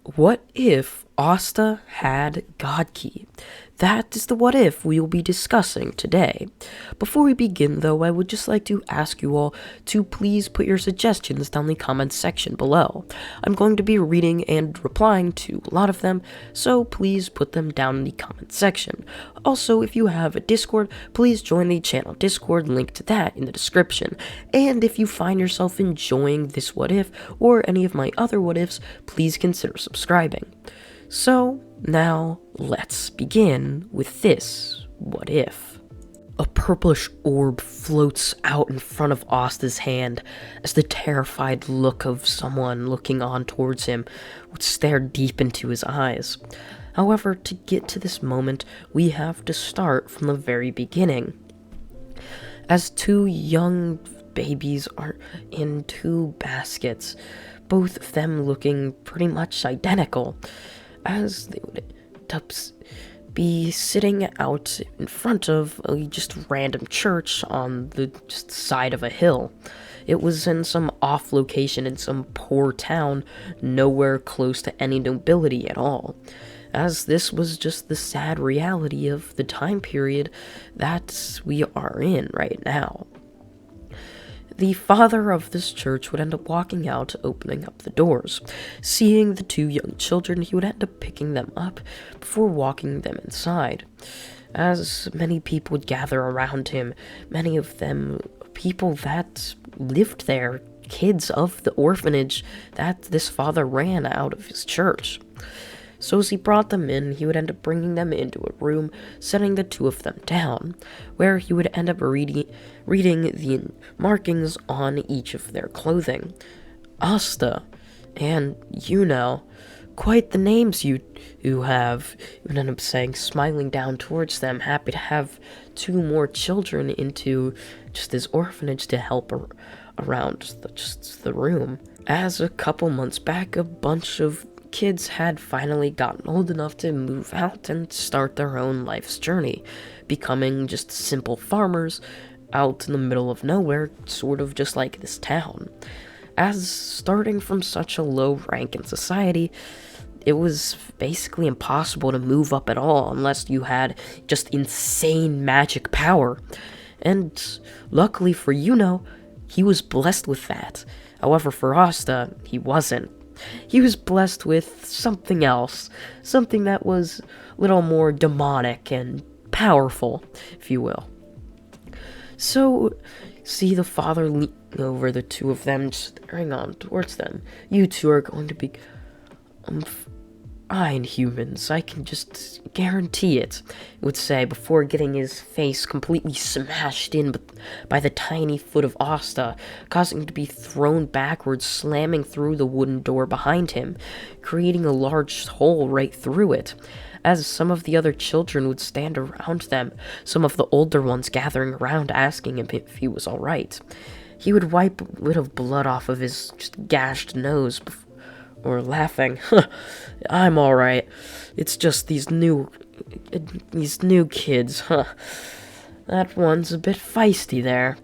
What if Asta had God Key? That is the what if we will be discussing today. Before we begin, though, I would just like to ask you all to please put your suggestions down in the comments section below. I'm going to be reading and replying to a lot of them, so please put them down in the comments section. Also, if you have a Discord, please join the channel Discord, link to that in the description. And if you find yourself enjoying this what if, or any of my other what ifs, please consider subscribing. So, now, let's begin with this what if. A purplish orb floats out in front of Asta's hand as the terrified look of someone looking on towards him would stare deep into his eyes. However, to get to this moment, we have to start from the very beginning. As two young babies are in two baskets, both of them looking pretty much identical, as they would be sitting out in front of a just random church on the just side of a hill. It was in some off location in some poor town, nowhere close to any nobility at all, as this was just the sad reality of the time period that we are in right now. The father of this church would end up walking out, opening up the doors. Seeing the two young children, he would end up picking them up before walking them inside. As many people would gather around him, many of them people that lived there, kids of the orphanage that this father ran out of his church. So as he brought them in, he would end up bringing them into a room, setting the two of them down, where he would end up reading the markings on each of their clothing. Asta, and quite the names you have, he would end up saying, smiling down towards them, happy to have two more children into just his orphanage to help around the room. As a couple months back, a bunch of kids had finally gotten old enough to move out and start their own life's journey, becoming just simple farmers out in the middle of nowhere, sort of just like this town. As starting from such a low rank in society, it was basically impossible to move up at all unless you had just insane magic power. And luckily for he was blessed with that. However, for Asta, he wasn't. He was blessed with something else, something that was a little more demonic and powerful, if you will. So, see the father leaning over the two of them, staring on towards them. You two are going to be fine humans, I can just guarantee it, he would say before getting his face completely smashed in by the tiny foot of Asta, causing him to be thrown backwards, slamming through the wooden door behind him, creating a large hole right through it. As some of the other children would stand around them, some of the older ones gathering around asking him if he was alright. He would wipe a bit of blood off of his just gashed nose or laughing. I'm alright. It's just these new kids, That one's a bit feisty there.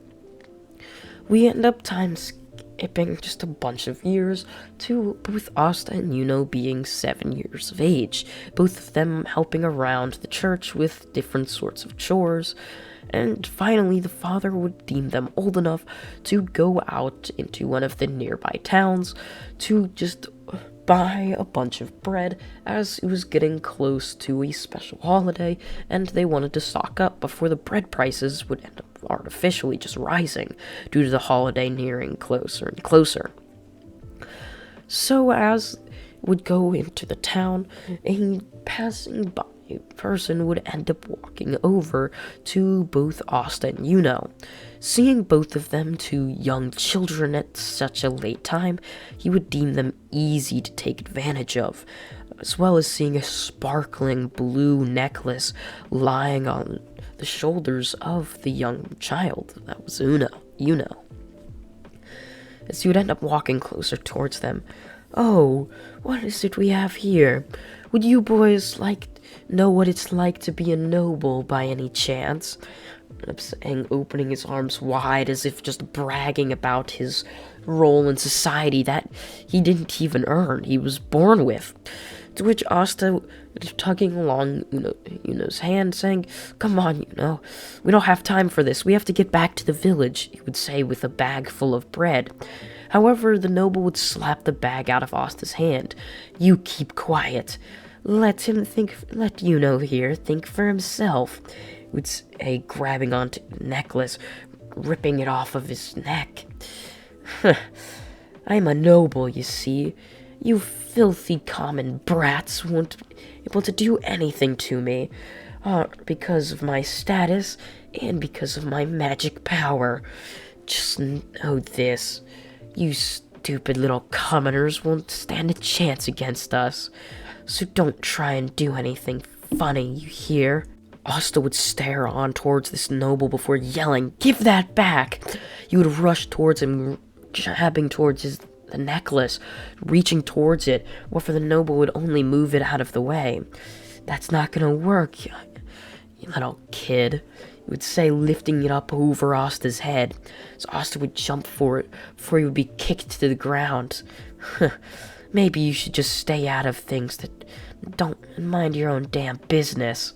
We end up time skipping just a bunch of years to both Asta and being 7 years of age, both of them helping around the church with different sorts of chores. And finally, the father would deem them old enough to go out into one of the nearby towns to just buy a bunch of bread, as it was getting close to a special holiday, and they wanted to stock up before the bread prices would end up artificially just rising due to the holiday nearing closer and closer. So as would go into the town, a passing by person would end up walking over to both Asta and Seeing both of them two young children at such a late time, he would deem them easy to take advantage of, as well as seeing a sparkling blue necklace lying on the shoulders of the young child. That was Uno. As he would end up walking closer towards them. Oh, what is it we have here? Would you boys know what it's like to be a noble by any chance? I'm saying, opening his arms wide as if just bragging about his role in society that he didn't even earn, he was born with. To which Asta, tugging along Uno's hand, saying, "Come on, Uno, we don't have time for this. We have to get back to the village," he would say with a bag full of bread. However, the noble would slap the bag out of Asta's hand. "You keep quiet. Let Uno here think for himself," he would say, grabbing onto the necklace, ripping it off of his neck. "I'm a noble, you see. You filthy common brats won't be able to do anything to me, because of my status and because of my magic power. Just know this. You stupid little commoners won't stand a chance against us. So don't try and do anything funny, you hear?" Asta would stare on towards this noble before yelling, "Give that back!" He would rush towards him, jabbing towards the necklace, reaching towards it, for the noble would only move it out of the way. "That's not gonna work, you little kid," he would say, lifting it up over Asta's head. So Asta would jump for it before he would be kicked to the ground. "Maybe you should just stay out of things that don't mind your own damn business."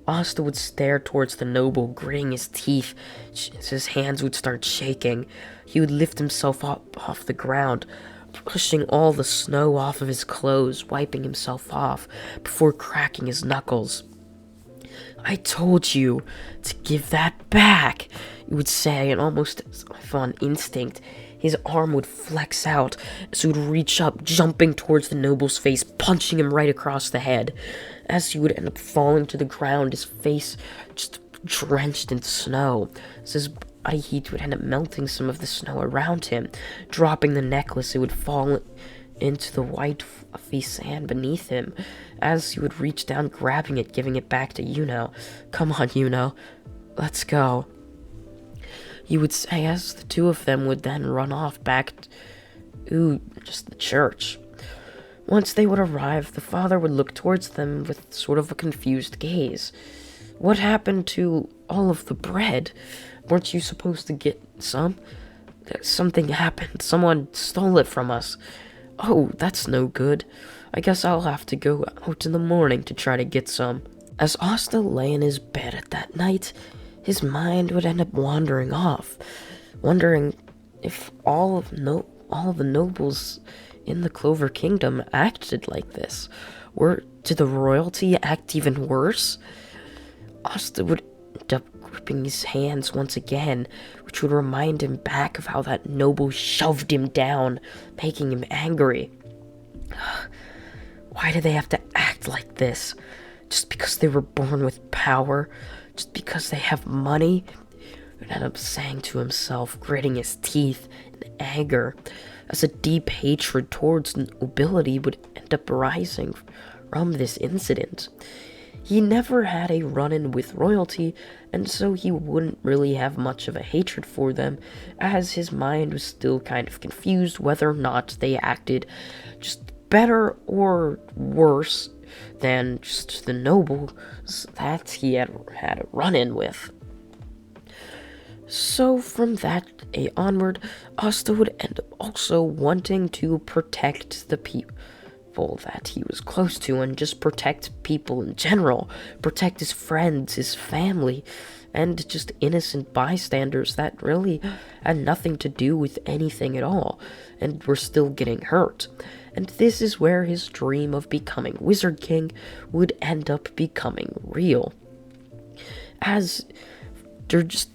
Asta would stare towards the noble, gritting his teeth as his hands would start shaking. He would lift himself up off the ground, pushing all the snow off of his clothes, wiping himself off, before cracking his knuckles. "I told you to give that back," he would say, and almost as if on instinct, his arm would flex out as he would reach up, jumping towards the noble's face, punching him right across the head. As he would end up falling to the ground, his face just drenched in snow, as his body heat would end up melting some of the snow around him. Dropping the necklace, it would fall into the white fluffy sand beneath him. As he would reach down, grabbing it, giving it back to Uno. "Come on, Uno, let's go," he would say, as the two of them would then run off back to just the church. Once they would arrive, the father would look towards them with sort of a confused gaze. "What happened to all of the bread? Weren't you supposed to get some? Something happened. Someone stole it from us. Oh, that's no good. I guess I'll have to go out in the morning to try to get some." As Asta lay in his bed at that night, his mind would end up wandering off, wondering if all of the nobles in the Clover Kingdom acted like this. Did the royalty act even worse? Asta would end up gripping his hands once again, which would remind him back of how that noble shoved him down, making him angry. Why do they have to act like this? Just because they were born with power? Just because they have money? He would end up saying to himself, gritting his teeth in anger, as a deep hatred towards nobility would end up rising from this incident. He never had a run-in with royalty, and so he wouldn't really have much of a hatred for them, as his mind was still kind of confused whether or not they acted just better or worse than just the nobles that he had a run-in with. So from that day onward, Asta would end up also wanting to protect the people that he was close to, and just protect people in general, protect his friends, his family, and just innocent bystanders that really had nothing to do with anything at all, and were still getting hurt. And this is where his dream of becoming Wizard King would end up becoming real. As they're just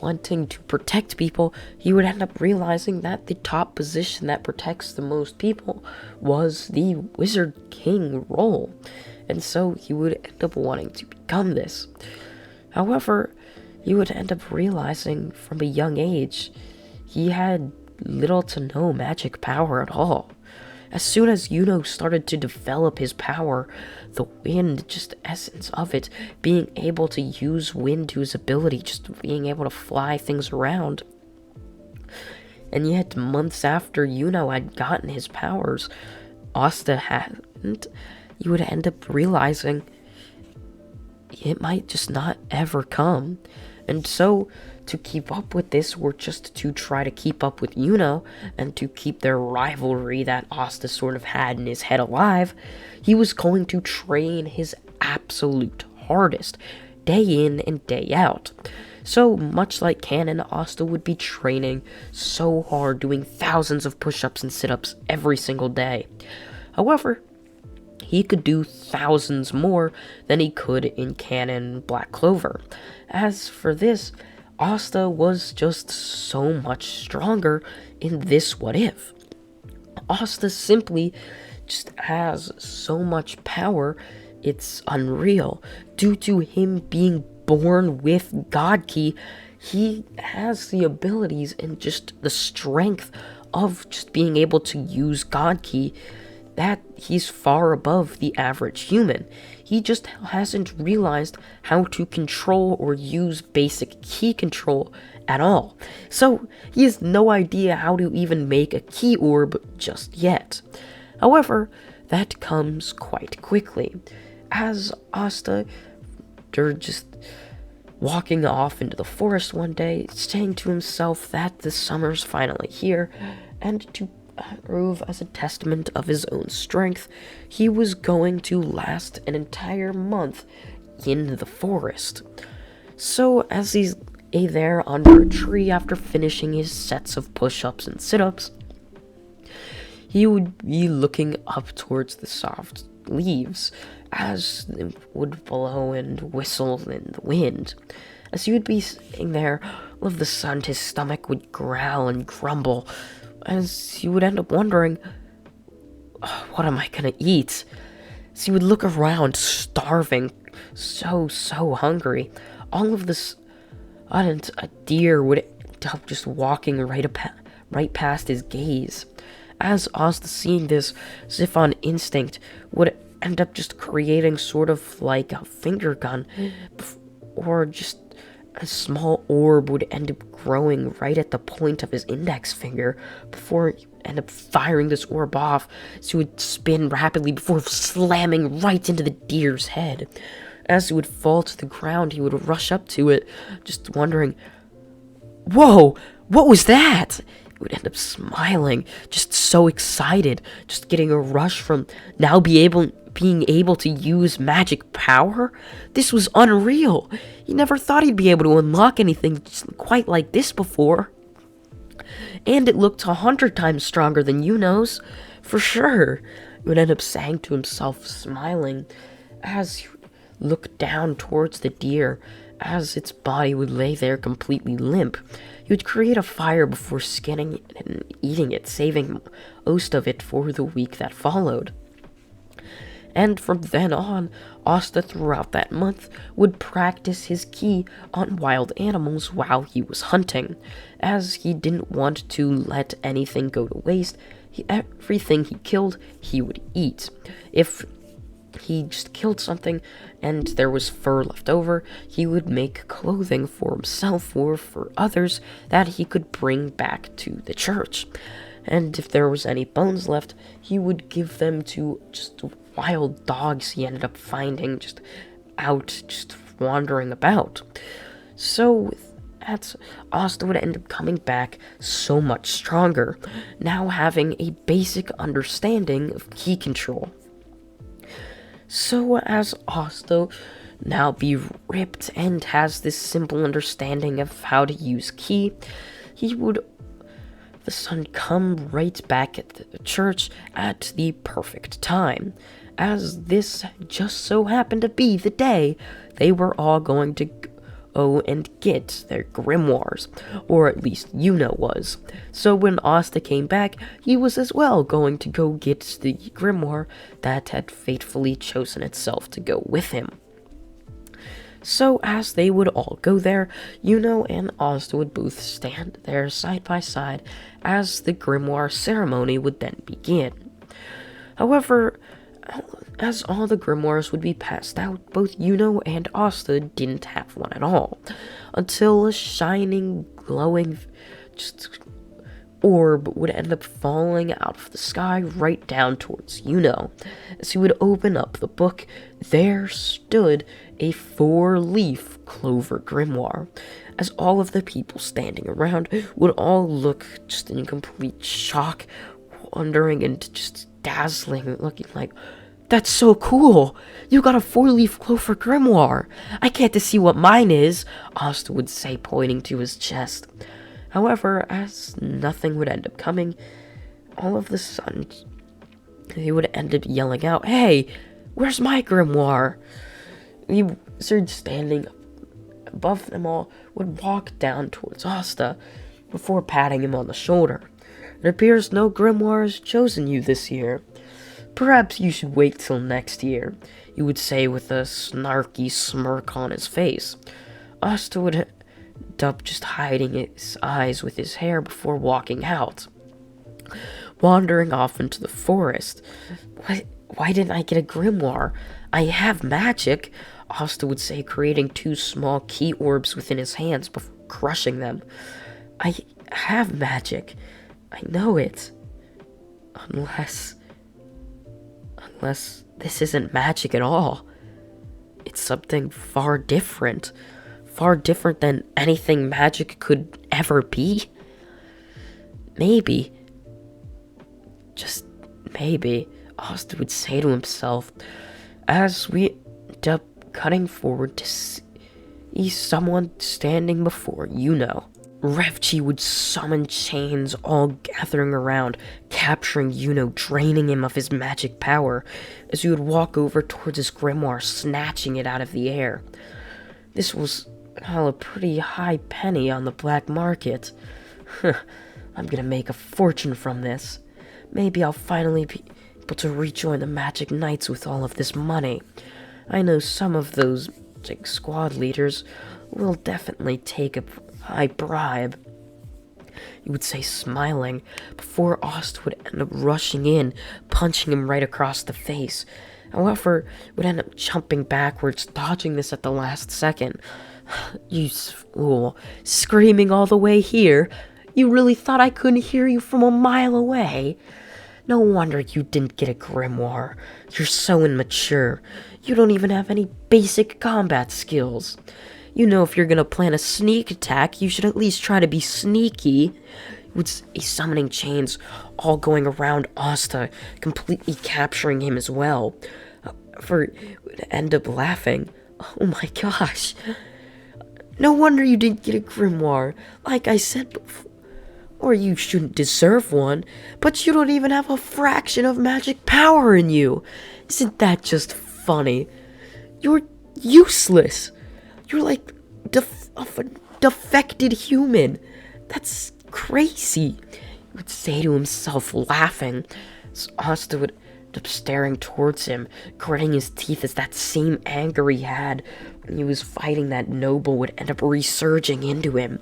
wanting to protect people, he would end up realizing that the top position that protects the most people was the Wizard King role, and so he would end up wanting to become this. However, he would end up realizing from a young age he had little to no magic power at all. As soon as Uno started to develop his power, the wind, just essence of it, being able to use wind to his ability, just being able to fly things around. And yet, months after Uno had gotten his powers, Asta hadn't. You would end up realizing it might just not ever come. And so, to keep up with this, or just to try to keep up with Yuno, and to keep their rivalry that Asta sort of had in his head alive, he was going to train his absolute hardest, day in and day out. So, much like Canon, Asta would be training so hard, doing thousands of push-ups and sit-ups every single day. However, he could do thousands more than he could in Canon Black Clover. As for this, Asta was just so much stronger in this what if. Asta simply just has so much power, it's unreal. Due to him being born with God Ki, he has the abilities and just the strength of just being able to use God Ki, that he's far above the average human. He just hasn't realized how to control or use basic ki control at all. So he has no idea how to even make a ki orb just yet. However, that comes quite quickly. As Asta, they're just walking off into the forest one day, saying to himself that the summer's finally here, and to prove as a testament of his own strength, he was going to last an entire month in the forest. So, as he's there under a tree after finishing his sets of push-ups and sit-ups, he would be looking up towards the soft leaves as it would blow and whistle in the wind. As he would be sitting there, all of the sudden his stomach would growl and grumble, as he would end up wondering, what am I gonna eat? As he would look around, starving, so hungry. All of this, and a deer would end up just walking right past his gaze. As Asta, seeing this, as if on instinct, would end up just creating sort of like a finger gun, or just a small orb would end up growing right at the point of his index finger before he would end up firing this orb off, so he would spin rapidly before slamming right into the deer's head. As he would fall to the ground, he would rush up to it, just wondering, "Whoa, what was that?" He would end up smiling, just so excited, just getting a rush from now being able to use magic power. This was unreal. He never thought he'd be able to unlock anything quite like this before. And it looked 100 times stronger than Yuno's, for sure. He would end up saying to himself, smiling, as he would look down towards the deer, as its body would lay there completely limp. He would create a fire before skinning it and eating it, saving most of it for the week that followed. And from then on, Asta throughout that month would practice his ki on wild animals while he was hunting, as he didn't want to let anything go to waste. Everything he killed, he would eat. If he just killed something and there was fur left over, he would make clothing for himself or for others that he could bring back to the church. And if there was any bones left, he would give them to just wild dogs he ended up finding just out, just wandering about. So with that, Asta would end up coming back so much stronger, now having a basic understanding of ki control. So as Asta now be ripped and has this simple understanding of how to use ki, he would the sun come right back at the church at the perfect time, as this just so happened to be the day they were all going to go and get their grimoires, or at least Yuno was. So when Asta came back, he was as well going to go get the grimoire that had fatefully chosen itself to go with him. So as they would all go there, Yuno and Asta would both stand there side by side as the grimoire ceremony would then begin. However, as all the grimoires would be passed out, both Yuno and Asta didn't have one at all, until a shining, glowing, just orb would end up falling out of the sky right down towards Yuno. As he would open up the book, there stood a 4-leaf clover grimoire. As all of the people standing around would all look just in complete shock, wondering and just dazzling, looking like, "That's so cool! You got a 4-leaf clover grimoire! I can't to see what mine is," Asta would say, pointing to his chest. However, as nothing would end up coming, all of the sudden, he would end up yelling out, "Hey, where's my grimoire?" The wizard standing above them all would walk down towards Asta before patting him on the shoulder. "It appears no grimoire has chosen you this year. Perhaps you should wait till next year," he would say with a snarky smirk on his face. Asta would end up just hiding his eyes with his hair before walking out. Wandering off into the forest. Why didn't I get a grimoire? I have magic," Asta would say, creating 2 small key orbs within his hands before crushing them. "I have magic. I know it. Unless this isn't magic at all. It's something far different than anything magic could ever be. Maybe, just maybe," Asta would say to himself, as we end up cutting forward to see someone standing before Yuno. Revchi would summon chains, all gathering around, capturing Yuno, draining him of his magic power, as he would walk over towards his grimoire, snatching it out of the air. This was a pretty high penny on the black market. I'm gonna make a fortune from this. Maybe I'll finally be able to rejoin the Magic Knights with all of this money. I know some of those squad leaders will definitely take a high bribe," he would say, smiling, before Asta would end up rushing in, punching him right across the face. However, would end up jumping backwards, dodging this at the last second. "You fool, screaming all the way here. You really thought I couldn't hear you from a mile away? No wonder you didn't get a grimoire. You're so immature. You don't even have any basic combat skills. You know, if you're gonna plan a sneak attack, you should at least try to be sneaky." With summoning chains all going around Asta, completely capturing him as well. Would end up laughing. "Oh my gosh. No wonder you didn't get a grimoire. Like I said before. Or you shouldn't deserve one, but you don't even have a fraction of magic power in you. Isn't that just funny? You're useless. You're like a defected human. That's crazy," he would say to himself, laughing. So Asta would end up staring towards him, gritting his teeth as that same anger he had when he was fighting that noble would end up resurging into him.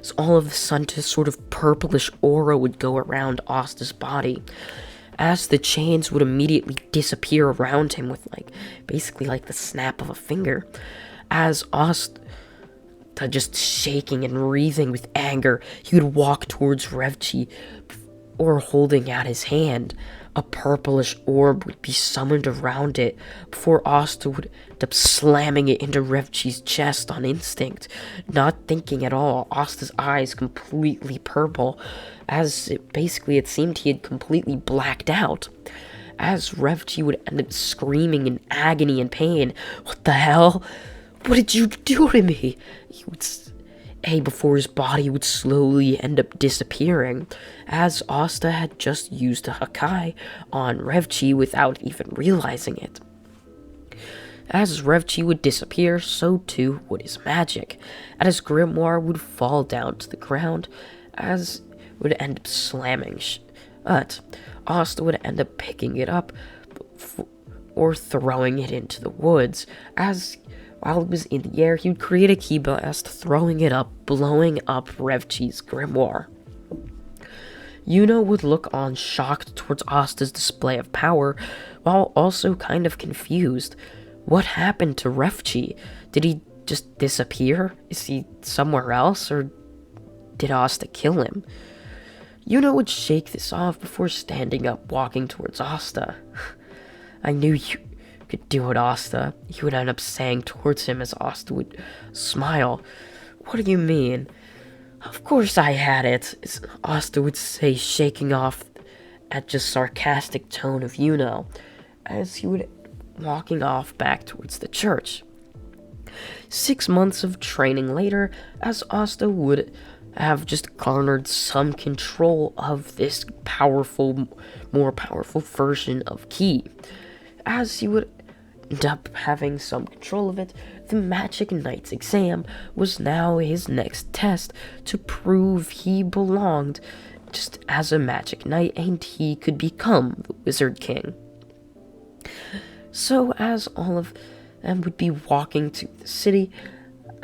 So all of a sudden, this sort of purplish aura would go around Asta's body, as the chains would immediately disappear around him with basically like the snap of a finger. As Asta, just shaking and wreathing with anger, he would walk towards Revchi, or holding out his hand. A purplish orb would be summoned around it, before Asta would end up slamming it into Revchi's chest on instinct, not thinking at all. Asta's eyes completely purple, as it seemed he had completely blacked out. As Revchi would end up screaming in agony and pain, "What the hell? What did you do to me?" He would say before his body would slowly end up disappearing, as Asta had just used a Hakai on Revchi without even realizing it. As Revchi would disappear, so too would his magic, and his grimoire would fall down to the ground, as it would end up slamming shut. Asta would end up picking it up or throwing it into the woods, as while it was in the air, he would create a key blast, throwing it up, blowing up Revchi's grimoire. Yuno would look on, shocked towards Asta's display of power, while also kind of confused. What happened to Revchi? Did he just disappear? Is he somewhere else, or did Asta kill him? Yuna would shake this off before standing up, walking towards Asta. I knew you could do it, Asta, he would end up saying towards him as Asta would smile. What do you mean? Of course I had it, Asta would say, shaking off at just sarcastic tone of Yuna, as he would walking off back towards the church. 6 months of training later, as Asta would have just garnered some control of this more powerful version of Ki. As he would end up having some control of it, the Magic Knight's exam was now his next test to prove he belonged just as a Magic Knight and he could become the Wizard King. So as all of them would be walking to the city,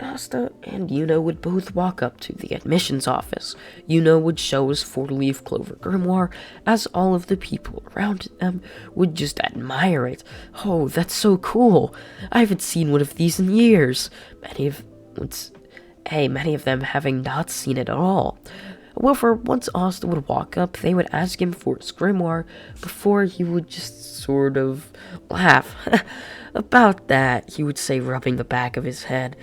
Asta and Yuna would both walk up to the admissions office. Yuna would show his 4-leaf clover grimoire, as all of the people around them would just admire it. Oh, that's so cool! I haven't seen one of these in years. Many of them having not seen it at all. However, once Asta would walk up, they would ask him for his grimoire before he would just sort of laugh. About that, he would say, rubbing the back of his head.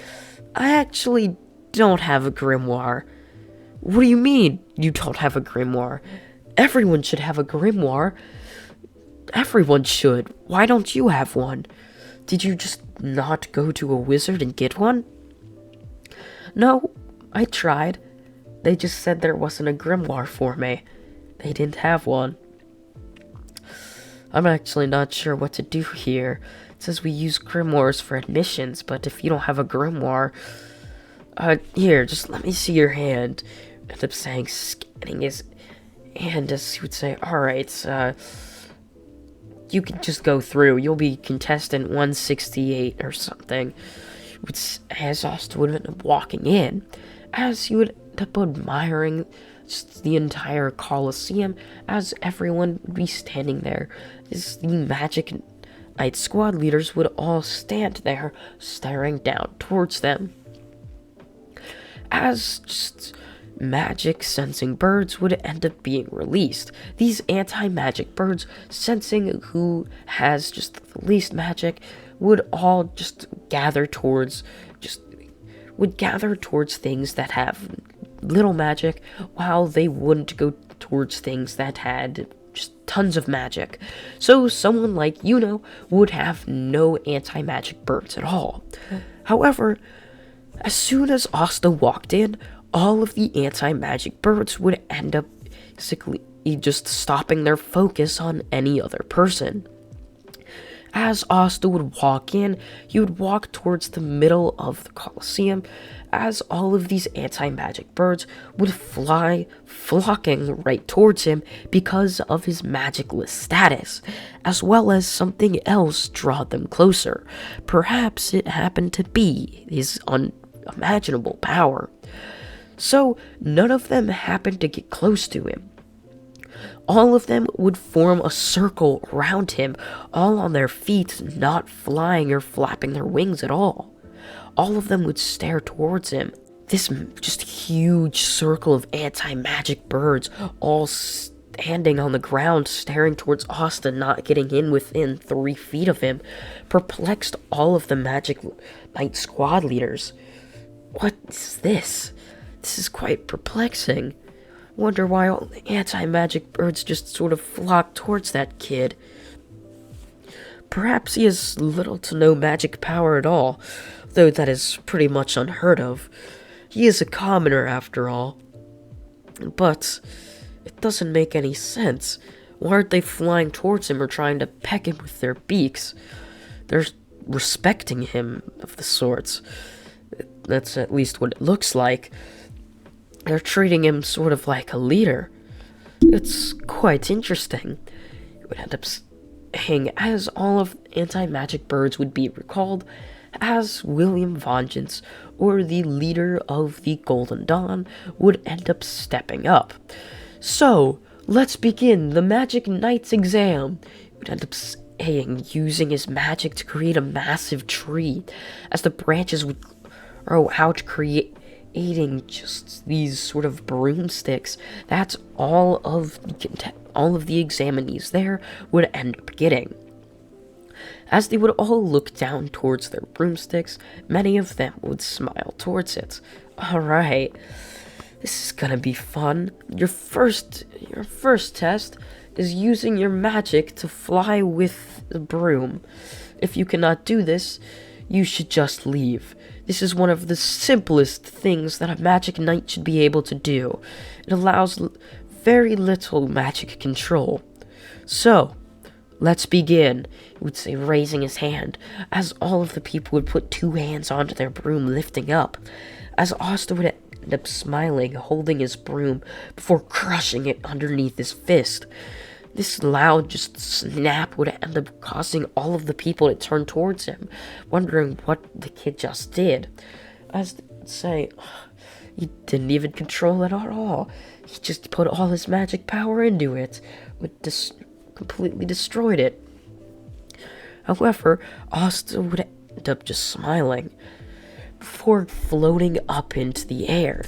I actually don't have a grimoire. What do you mean, you don't have a grimoire? Everyone should have a grimoire. Everyone should. Why don't you have one? Did you just not go to a wizard and get one? No, I tried. They just said there wasn't a grimoire for me. They didn't have one. I'm actually not sure what to do here. It says we use grimoires for admissions, but if you don't have a grimoire... here, just let me see your hand. End up saying, scanning his hand as he would say, alright, you can just go through. You'll be contestant 168 or something. As Asta would end up walking in, as he would end up admiring just the entire Colosseum, as everyone would be standing there. As the Magic Knight squad leaders would all stand there, staring down towards them. As just magic sensing birds would end up being released. These anti-magic birds, sensing who has just the least magic, would all just gather towards things that have little magic, while they wouldn't go towards things that had just tons of magic. So someone like Yuna would have no anti-magic birds at all. However, as soon as Asta walked in, all of the anti-magic birds would end up basically just stopping their focus on any other person. As Asta would walk in, he would walk towards the middle of the Colosseum, as all of these anti-magic birds would fly, flocking right towards him because of his magicless status, as well as something else draw them closer. Perhaps it happened to be his unimaginable power. So none of them happened to get close to him. All of them would form a circle around him, all on their feet, not flying or flapping their wings at all. All of them would stare towards him. This just huge circle of anti-magic birds, all standing on the ground, staring towards Asta, not getting in within 3 feet of him, perplexed all of the Magic Knight squad leaders. What is this? This is quite perplexing. Wonder why all the anti-magic birds just sort of flock towards that kid. Perhaps he has little to no magic power at all, though that is pretty much unheard of. He is a commoner after all. But it doesn't make any sense. Why aren't they flying towards him or trying to peck him with their beaks? They're respecting him of the sorts. That's at least what it looks like. They're treating him sort of like a leader. It's quite interesting. It would end up saying, as all of anti-magic birds would be recalled, as William Vengeance, or the leader of the Golden Dawn, would end up stepping up. So, let's begin the Magic Knight's exam. He would end up saying, using his magic to create a massive tree, as the branches would grow out, creating creating just these sort of broomsticks. That's all of the examinees there would end up getting. As they would all look down towards their broomsticks, many of them would smile towards it. Alright, this is gonna be fun. Your first test is using your magic to fly with the broom. If you cannot do this, you should just leave. This is one of the simplest things that a magic knight should be able to do. It allows very little magic control. So, let's begin, he would say, raising his hand, as all of the people would put 2 hands onto their broom, lifting up. As Asta would end up smiling, holding his broom, before crushing it underneath his fist. This loud just snap would end up causing all of the people to turn towards him, wondering what the kid just did. As they would say, he didn't even control it at all. He just put all his magic power into it, completely destroyed it. However, Asta would end up just smiling, before floating up into the air.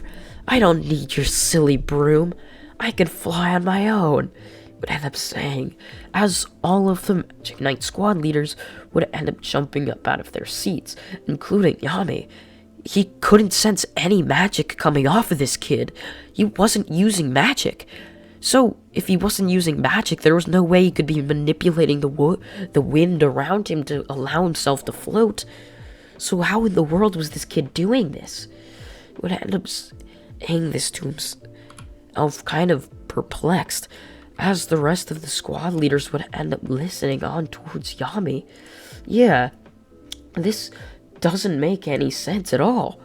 I don't need your silly broom. I can fly on my own, would end up saying, as all of the Magic Knight squad leaders would end up jumping up out of their seats, including Yami. He couldn't sense any magic coming off of this kid. He wasn't using magic. So, if he wasn't using magic, there was no way he could be manipulating the wind around him to allow himself to float. So how in the world was this kid doing this? He would end up saying this to himself, kind of perplexed, as the rest of the squad leaders would end up listening on towards Yami. Yeah, this doesn't make any sense at all.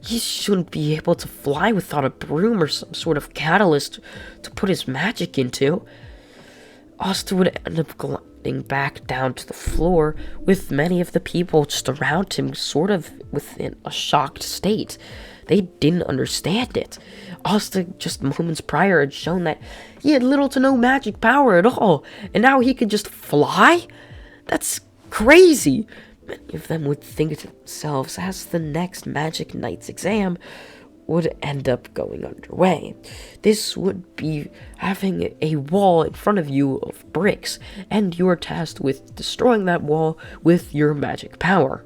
He shouldn't be able to fly without a broom or some sort of catalyst to put his magic into. Asta would end up gliding back down to the floor, with many of the people just around him sort of within a shocked state. They didn't understand it. Asta just moments prior had shown that he had little to no magic power at all, and now he could just fly? That's crazy. Many of them would think to themselves as the next Magic Knight's exam would end up going underway. This would be having a wall in front of you of bricks, and you are tasked with destroying that wall with your magic power.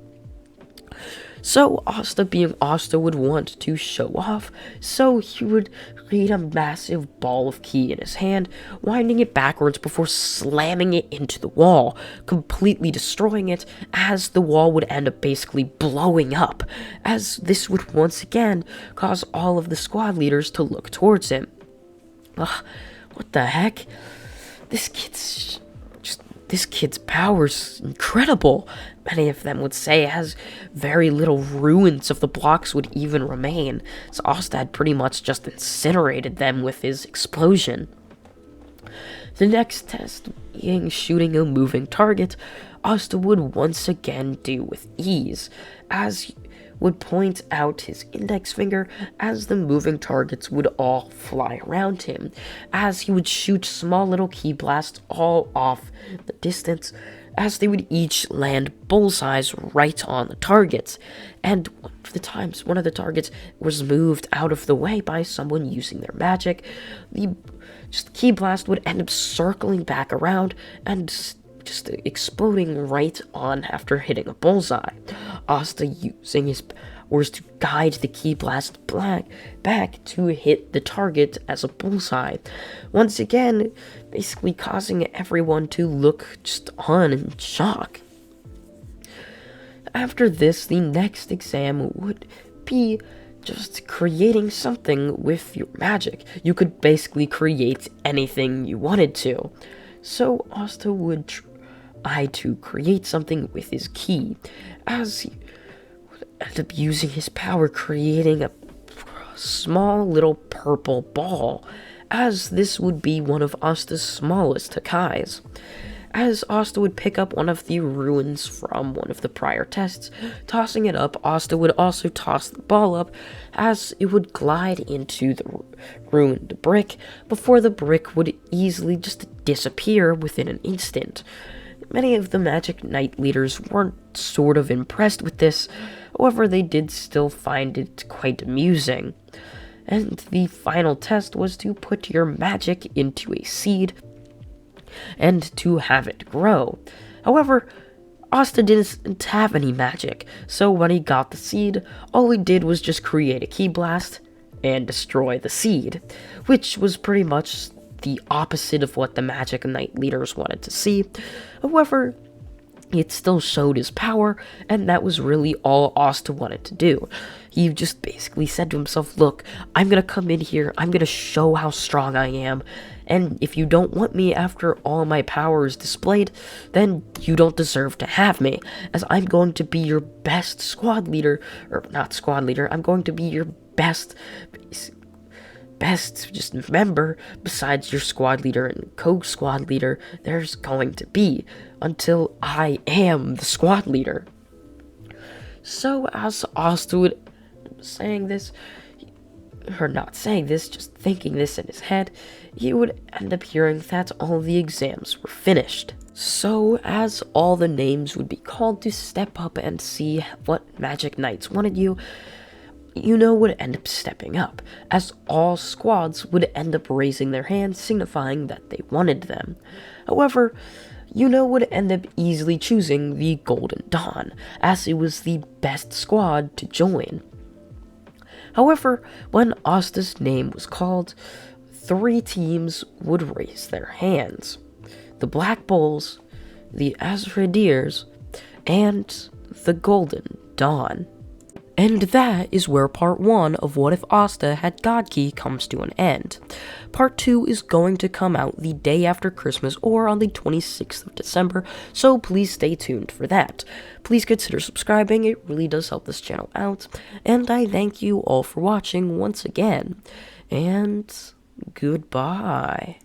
So Asta, being Asta, would want to show off, so he would create a massive ball of ki in his hand, winding it backwards before slamming it into the wall, completely destroying it, as the wall would end up basically blowing up, as this would once again cause all of the squad leaders to look towards him. Ugh, what the heck? This kid's power's incredible, many of them would say, as very little ruins of the blocks would even remain, so Asta had pretty much just incinerated them with his explosion. The next test being shooting a moving target, Asta would once again do with ease, as would point out his index finger as the moving targets would all fly around him, as he would shoot small little ki blasts all off the distance, as they would each land bullseyes right on the targets, and one of the targets was moved out of the way by someone using their magic. The ki blast would end up circling back around and just exploding right on after hitting a bullseye. Asta using his powers to guide the ki blast back to hit the target as a bullseye. Once again, basically causing everyone to look just on in shock. After this, the next exam would be just creating something with your magic. You could basically create anything you wanted to. So Asta would try to create something with his ki, as he would end up using his power, creating a small little purple ball, as this would be one of Asta's smallest Hakais. As Asta would pick up one of the ruins from one of the prior tests, tossing it up, Asta would also toss the ball up, as it would glide into the ruined brick, before the brick would easily just disappear within an instant. Many of the Magic Knight leaders weren't sort of impressed with this, however they did still find it quite amusing. And the final test was to put your magic into a seed and to have it grow. However, Asta didn't have any magic, so when he got the seed, all he did was just create a key blast and destroy the seed, which was pretty much the opposite of what the Magic Knight leaders wanted to see. However, it still showed his power, and that was really all Asta wanted to do. He just basically said to himself, look, I'm gonna come in here, I'm gonna show how strong I am, and if you don't want me after all my power is displayed, then you don't deserve to have me, as I'm going to be your best squad leader, or not squad leader, I'm going to be your best just member besides your squad leader and co-squad leader there's going to be until I am the squad leader. So as Asta would saying this, or not saying this, just thinking this in his head, he would end up hearing that all the exams were finished. So as all the names would be called to step up and see what Magic Knights wanted you would end up stepping up, as all squads would end up raising their hands, signifying that they wanted them. However, would end up easily choosing the Golden Dawn, as it was the best squad to join. However, when Asta's name was called, 3 teams would raise their hands. The Black Bulls, the Azradeers, and the Golden Dawn. And that is where part 1 of What If Asta Had God Key comes to an end. Part 2 is going to come out the day after Christmas or on the 26th of December, so please stay tuned for that. Please consider subscribing, it really does help this channel out, and I thank you all for watching once again, and goodbye.